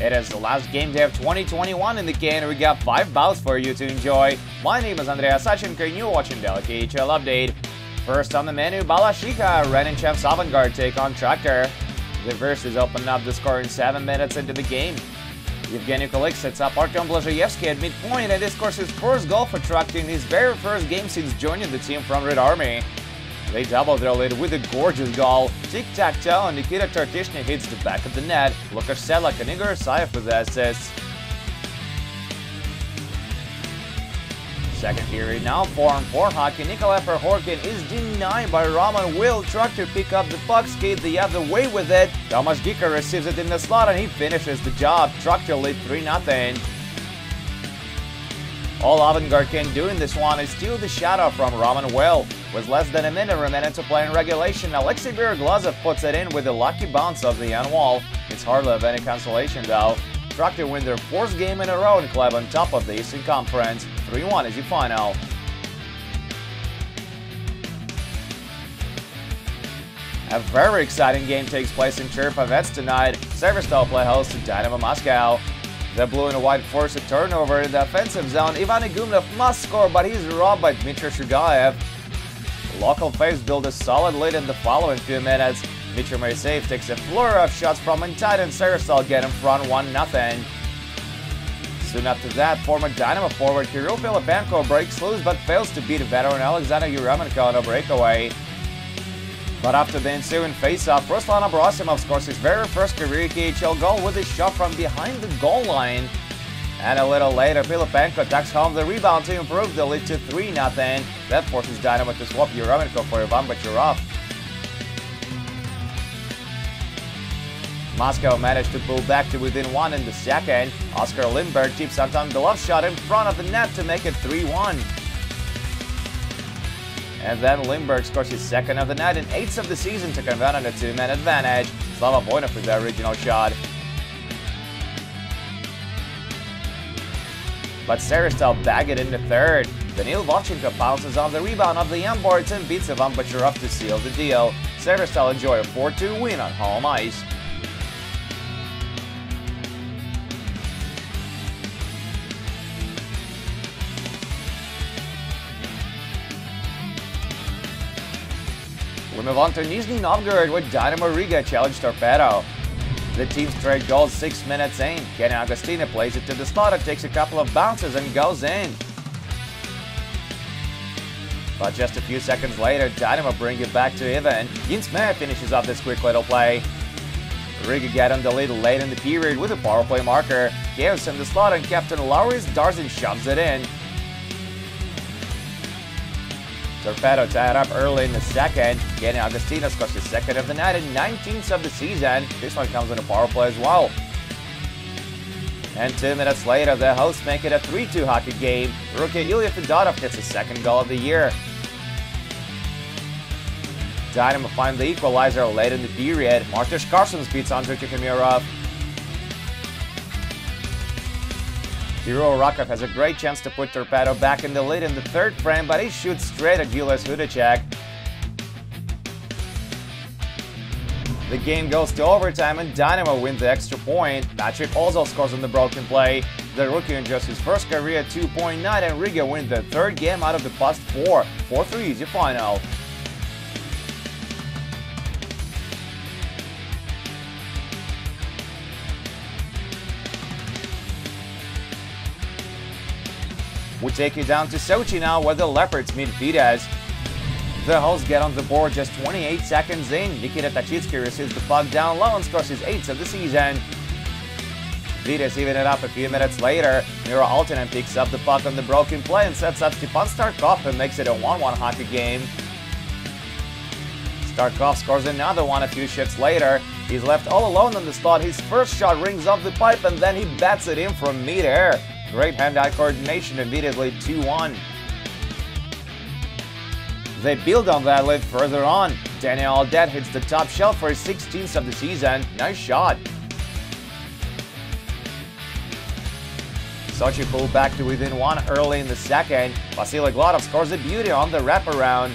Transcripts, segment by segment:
It is the last game day of 2021 in the K, and we got 5 bouts for you to enjoy. My name is Andreas Sachenko, and you're watching the KHL Update. First on the menu, Balashika, Renin Chef's Avantgarde take on Tractor. The Versus opened up the score in 7 minutes into the game. Evgeny Kulik sets up Artyom Blazhayevsky at midpoint, and this scores his first goal for Tractor in his very first game since joining the team from Red Army. They doubled their lead with a gorgeous goal. Tic-tac-toe, and Nikita Tartishny hits the back of the net. Lukash Selak and Igor Sayev with the assists. Second period now, 4-on-4 hockey. Nikolai Perhorkin is denied by Roman Will. Tractor pick up the puck, skate the other way with it. Tomas Dika receives it in the slot and he finishes the job. Tractor lead 3-0. All Avantgarde can do in this one is steal the shutout from Roman Will. With less than a minute remaining to play in regulation, Alexei Bereglazov puts it in with a lucky bounce off the end wall. It's hardly of any consolation though. Tractor win their 4th game in a row and climb on top of the Eastern Conference. 3-1 is the final. A very exciting game takes place in Cherpovets tonight. Severstal play host to Dynamo Moscow. The blue and white force a turnover in the offensive zone. Ivan Igumnov must score, but he's robbed by Dmitry Shugayev. Local Faves build a solid lead in the following few minutes. Dmitry Moiseyev takes a flurry of shots from inside and Severstal get in front 1-0. Soon after that, former Dynamo forward Kirill Filipenko breaks loose but fails to beat veteran Alexander Yuremenko on a breakaway. But after the ensuing face-off, Ruslan Abrosimov scores his very first career KHL goal with a shot from behind the goal line. And a little later, Filipenko tucks home the rebound to improve the lead to 3-0. That forces Dynamo to swap Yuremenko for Ivan Bachurov. Moscow managed to pull back to within 1 in the second. Oscar Lindberg keeps Anton Belov's shot in front of the net to make it 3-1. And then Lindberg scores his second of the night and 8th of the season to convert on a 2-man advantage. Slava Voinov with the original shot. But Severstal bag it in the third. Danil Vovchenko bounces on the rebound of the young boards and beats Ivan Bachurov to seal the deal. Severstal enjoy a 4-2 win on home ice. We move on to Nizhny Novgorod with Dynamo Riga challenge Torpedo. The team's trade goals 6 minutes in. Kenny Agostina plays it to the slot and takes a couple of bounces and goes in. But just a few seconds later, Dynamo bring it back to even. Yinsmeh finishes off this quick little play. Riga get on the lead late in the period with a power play marker. Chaos in the slot and Captain Lauris Darzin shoves it in. Torpedo tied up early in the second. Kenny Agostina scores his second of the night and 19th of the season. This one comes on a power play as well. And 2 minutes later, the hosts make it a 3-2 hockey game. Rookie Ilya Fedotov gets his second goal of the year. Dynamo find the equalizer late in the period. Martysz Karsons beats Andrei Tikhomirov. Kirill Rakov has a great chance to put Torpedo back in the lead in the third frame, but he shoots straight at Julius Hudacek. The game goes to overtime and Dynamo wins the extra point. Patrick Ozol scores on the broken play. The rookie enjoys his first career 2.9 and Riga wins their 3rd game out of the past 4. 4-3 is your final. We take you down to Sochi now, where the Leopards meet Vitesse. The hosts get on the board just 28 seconds in. Nikita Tachitsky receives the puck down low and scores his 8th of the season. Vitesse even it up a few minutes later. Miro Altinen picks up the puck on the broken play and sets up Stepan Starkov and makes it a 1-1 hockey game. Starkov scores another one a few shifts later. He's left all alone on the slot. His first shot rings off the pipe and then he bats it in from mid-air. Great hand-eye coordination immediately 2-1. They build on that lead further on. Daniel Aldet hits the top shelf for his 16th of the season. Nice shot. Sochi pulled back to within 1 early in the second. Vasily Gladov scores a beauty on the wraparound.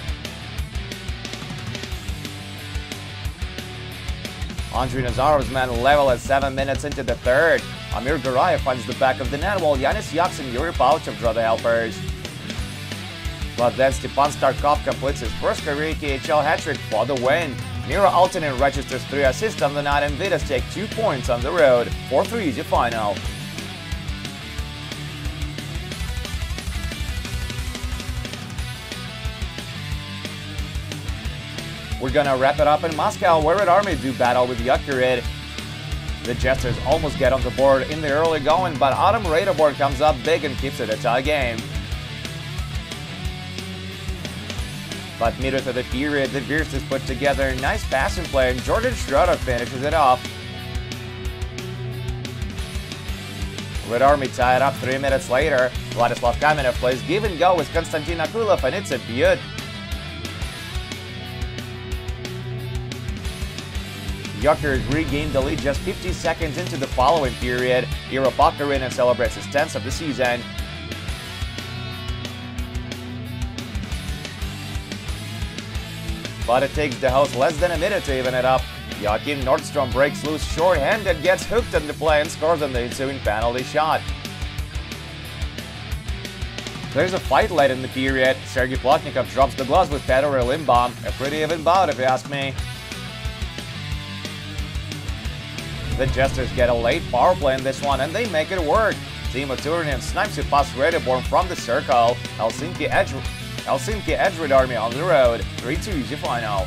Andrei Nazarov's men level at 7 minutes into the third. Amir Garayev finds the back of the net while Yanis Yaks and Yuri Pauchev draw the helpers. But then Stepan Starkov completes his first career KHL hat-trick for the win. Miro Altinen registers 3 assists on the night and Vitas take 2 points on the road. 4-3 is your final. We're gonna wrap it up in Moscow, where Red Army do battle with Yakurid. The Jesters almost get on the board in the early going, but Adam Radeborn comes up big and keeps it a tie game. But midway through the period, the Virstas put together a nice passing play and Jordan Schroeder finishes it off. Red Army tie it up 3 minutes later. Vladislav Kamenev plays give and go with Konstantin Akulov and it's a beaut. Yakurid regained the lead just 50 seconds into the following period. Iro Pakarinen celebrates his 10th of the season. But it takes the host less than a minute to even it up. Joachim Nordstrom breaks loose short-handed, gets hooked on the play and scores on the ensuing penalty shot. There's a fight late in the period. Sergei Plotnikov drops the gloves with Petr Limbaum. A pretty even bout if you ask me. The Jesters get a late power play in this one and they make it work. Timo Turinen snipes it past Radeborn from the circle. Helsinki edge Red Army on the road. 3-2 is your final.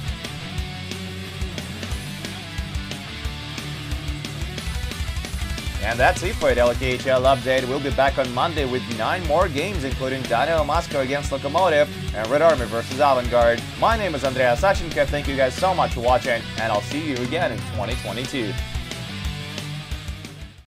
And that's it for the KHL update. We'll be back on Monday with 9 more games, including Dynamo Moscow against Lokomotiv and Red Army versus Avangard. My name is Andrea Sachenko. Thank you guys so much for watching, and I'll see you again in 2022.